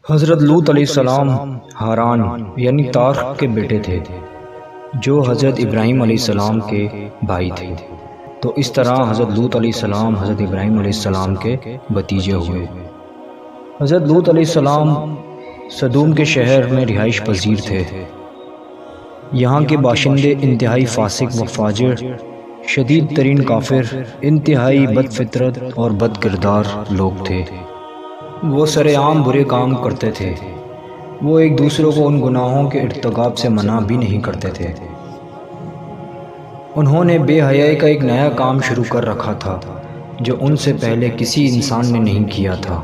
حضرت لوط علیہ السلام ہاران یعنی تارخ کے بیٹے تھے جو حضرت ابراہیم علیہ السلام کے بھائی تھے۔ تو اس طرح حضرت لوط علیہ السلام حضرت ابراہیم علیہ السلام کے بھتیجے ہوئے۔ حضرت لوط علیہ السلام سدوم کے شہر میں رہائش پذیر تھے۔ یہاں کے باشندے انتہائی فاسق و فاجر، شدید ترین کافر، انتہائی بد فطرت اور بد کردار لوگ تھے۔ وہ سر عام برے کام کرتے تھے۔ وہ ایک دوسرے کو ان گناہوں کے ارتکاب سے منع بھی نہیں کرتے تھے۔ انہوں نے بے حیائی کا ایک نیا کام شروع کر رکھا تھا جو ان سے پہلے کسی انسان نے نہیں کیا تھا۔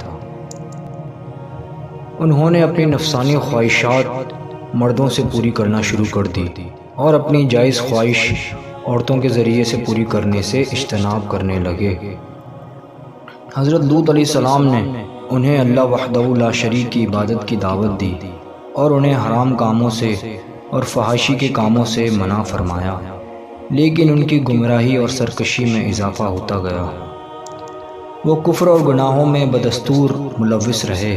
انہوں نے اپنی نفسانی خواہشات مردوں سے پوری کرنا شروع کر دی اور اپنی جائز خواہش عورتوں کے ذریعے سے پوری کرنے سے اجتناب کرنے لگے۔ حضرت لوط علیہ السلام نے انہیں اللہ وحدہ لا شریک کی عبادت کی دعوت دی اور انہیں حرام کاموں سے اور فحاشی کے کاموں سے منع فرمایا، لیکن ان کی گمراہی اور سرکشی میں اضافہ ہوتا گیا۔ وہ کفر اور گناہوں میں بدستور ملوث رہے۔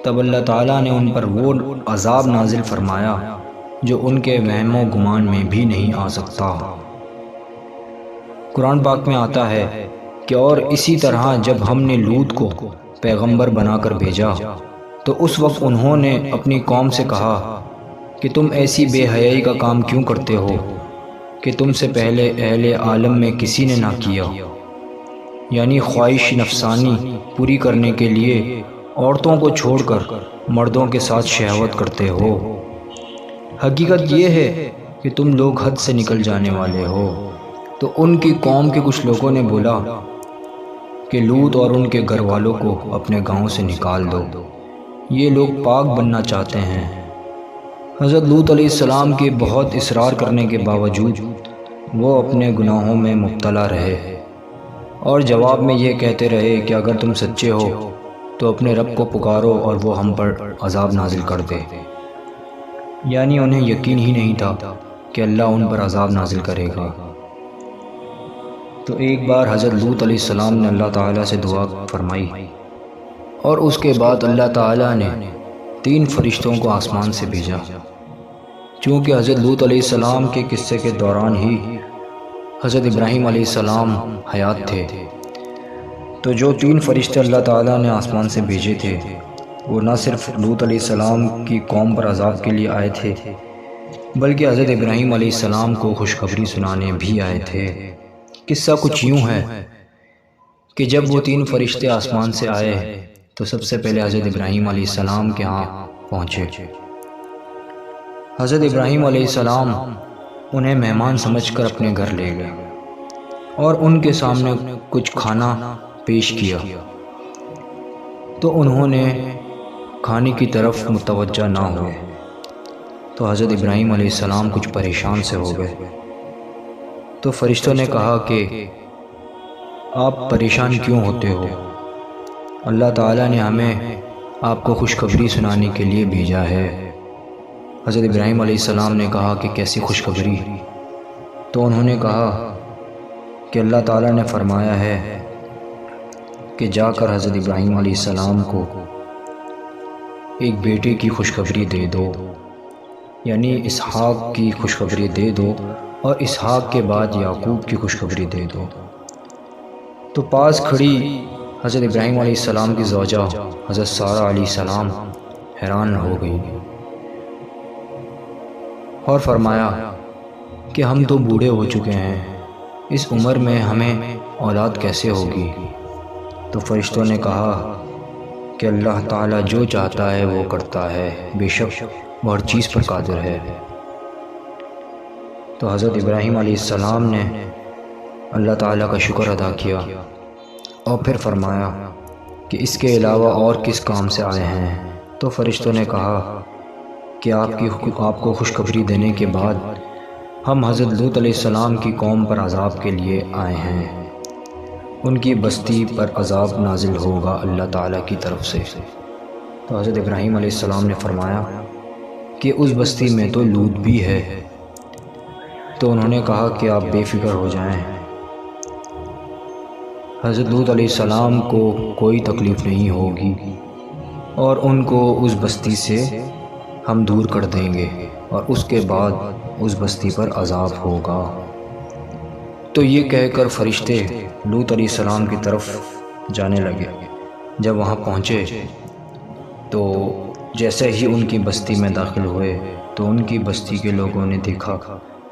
تب اللہ تعالیٰ نے ان پر وہ عذاب نازل فرمایا جو ان کے وہم و گمان میں بھی نہیں آ سکتا۔ قرآن پاک میں آتا ہے کہ اور اسی طرح جب ہم نے لوط کو پیغمبر بنا کر بھیجا تو اس وقت انہوں نے اپنی قوم سے کہا کہ تم ایسی بے حیائی کا کام کیوں کرتے ہو کہ تم سے پہلے اہل عالم میں کسی نے نہ کیا، یعنی خواہش نفسانی پوری کرنے کے لیے عورتوں کو چھوڑ کر مردوں کے ساتھ شہوت کرتے ہو۔ حقیقت یہ ہے کہ تم لوگ حد سے نکل جانے والے ہو۔ تو ان کی قوم کے کچھ لوگوں نے بولا کہ لوط اور ان کے گھر والوں کو اپنے گاؤں سے نکال دو، یہ لوگ پاک بننا چاہتے ہیں۔ حضرت لوط علیہ السلام کے بہت اصرار کرنے کے باوجود وہ اپنے گناہوں میں مبتلا رہے اور جواب میں یہ کہتے رہے کہ اگر تم سچے ہو تو اپنے رب کو پکارو اور وہ ہم پر عذاب نازل کر دے، یعنی انہیں یقین ہی نہیں تھا کہ اللہ ان پر عذاب نازل کرے گا۔ تو ایک بار حضرت لوط علیہ السلام نے اللہ تعالیٰ سے دعا فرمائی اور اس کے بعد اللہ تعالیٰ نے 3 فرشتوں کو آسمان سے بھیجا۔ چونکہ حضرت لوط علیہ السلام کے قصے کے دوران ہی حضرت ابراہیم علیہ السلام حیات تھے، تو جو 3 فرشتے اللہ تعالیٰ نے آسمان سے بھیجے تھے وہ نہ صرف لوط علیہ السلام کی قوم پر عذاب کے لیے آئے تھے بلکہ حضرت ابراہیم علیہ السلام کو خوشخبری سنانے بھی آئے تھے۔ قصہ کچھ یوں ہے کہ جب وہ 3 فرشتے آسمان سے آئے تو سب سے پہلے حضرت ابراہیم علیہ السلام کے ہاں پہنچے۔ حضرت ابراہیم علیہ السلام انہیں مہمان سمجھ کر اپنے گھر لے گئے اور ان کے سامنے کچھ کھانا پیش کیا، تو انہوں نے کھانے کی طرف متوجہ نہ ہوئے تو حضرت ابراہیم علیہ السلام کچھ پریشان سے ہو گئے۔ تو فرشتوں نے کہا کہ آپ پریشان کیوں ہوتے ہو؟ اللہ تعالیٰ نے ہمیں آپ کو خوشخبری سنانے کے لیے بھیجا ہے۔ حضرت ابراہیم علیہ السلام نے کہا کہ کیسی خوشخبری؟ تو انہوں نے کہا کہ اللہ تعالیٰ نے فرمایا ہے کہ جا کر حضرت ابراہیم علیہ السلام کو ایک بیٹے کی خوشخبری دے دو، یعنی اسحاق کی خوشخبری دے دو اور اسحاق کے بعد یعقوب کی خوشخبری دے دو۔ تو پاس کھڑی حضرت ابراہیم علیہ السلام کی زوجہ حضرت سارہ علیہ السلام حیران ہو گئی اور فرمایا کہ ہم تو بوڑھے ہو چکے ہیں، اس عمر میں ہمیں اولاد کیسے ہوگی؟ تو فرشتوں نے کہا کہ اللہ تعالیٰ جو چاہتا ہے وہ کرتا ہے، بے شک وہ ہر چیز پر قادر ہے۔ تو حضرت ابراہیم علیہ السلام نے اللہ تعالیٰ کا شکر ادا کیا اور پھر فرمایا کہ اس کے علاوہ اور کس کام سے آئے ہیں؟ تو فرشتوں نے کہا کہ آپ کو خوشخبری دینے کے بعد ہم حضرت لوط علیہ السلام کی قوم پر عذاب کے لیے آئے ہیں، ان کی بستی پر عذاب نازل ہوگا اللہ تعالیٰ کی طرف سے۔ تو حضرت ابراہیم علیہ السلام نے فرمایا کہ اس بستی میں تو لوط بھی ہے۔ تو انہوں نے کہا کہ آپ بے فکر ہو جائیں، حضرت لوط علیہ السلام کو کوئی تکلیف نہیں ہوگی۔ اور ان کو اس بستی سے ہم دور کر دیں گے اور اس کے بعد اس بستی پر عذاب ہوگا۔ تو یہ کہہ کر فرشتے لوط علیہ السلام کی طرف جانے لگے۔ جب وہاں پہنچے تو جیسے ہی ان کی بستی میں داخل ہوئے تو ان کی بستی کے لوگوں نے دیکھا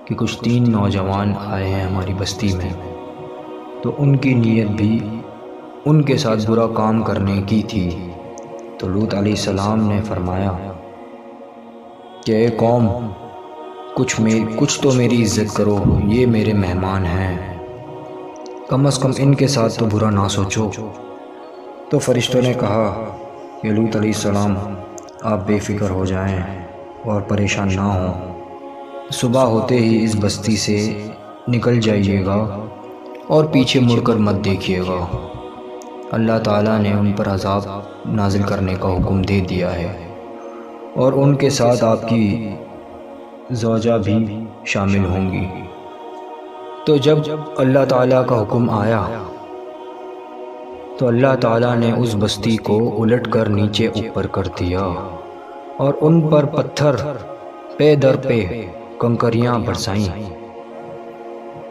کہ کچھ 3 نوجوان آئے ہیں ہماری بستی میں، تو ان کی نیت بھی ان کے ساتھ برا کام کرنے کی تھی۔ تو لوط علیہ السلام نے فرمایا کہ اے قوم، کچھ تو میری عزت کرو، یہ میرے مہمان ہیں، کم از کم ان کے ساتھ تو برا نہ سوچو۔ تو فرشتوں نے کہا کہ لوط علیہ السلام، آپ بے فکر ہو جائیں اور پریشان نہ ہوں، صبح ہوتے ہی اس بستی سے نکل جائیے گا اور پیچھے مڑ کر مت دیکھیے گا، اللہ تعالیٰ نے ان پر عذاب نازل کرنے کا حکم دے دیا ہے، اور ان کے ساتھ آپ کی زوجہ بھی شامل ہوں گی۔ تو جب اللہ تعالیٰ کا حکم آیا تو اللہ تعالیٰ نے اس بستی کو الٹ کر نیچے اوپر کر دیا اور ان پر پتھر پے در پہ کنکریاں برسائیں،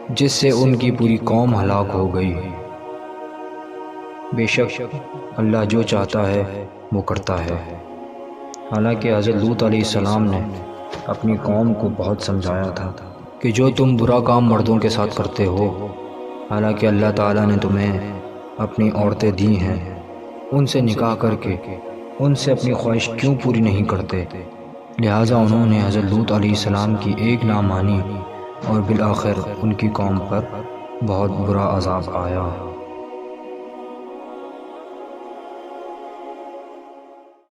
جس سے ان کی پوری قوم ہلاک ہو گئی۔ بے شک اللہ جو چاہتا ہے وہ کرتا ہے۔ حالانکہ حضرت لوط علیہ السلام نے اپنی قوم کو بہت سمجھایا تھا کہ جو تم برا کام مردوں کے ساتھ کرتے ہو، حالانکہ اللہ تعالیٰ نے تمہیں اپنی عورتیں دی ہیں، ان سے نکاح کر کے ان سے اپنی خواہش کیوں پوری نہیں کرتے؟ لہٰذا انہوں نے حضرت لوط علیہ السلام کی ایک نہ مانی اور بالآخر ان کی قوم پر بہت برا عذاب آیا۔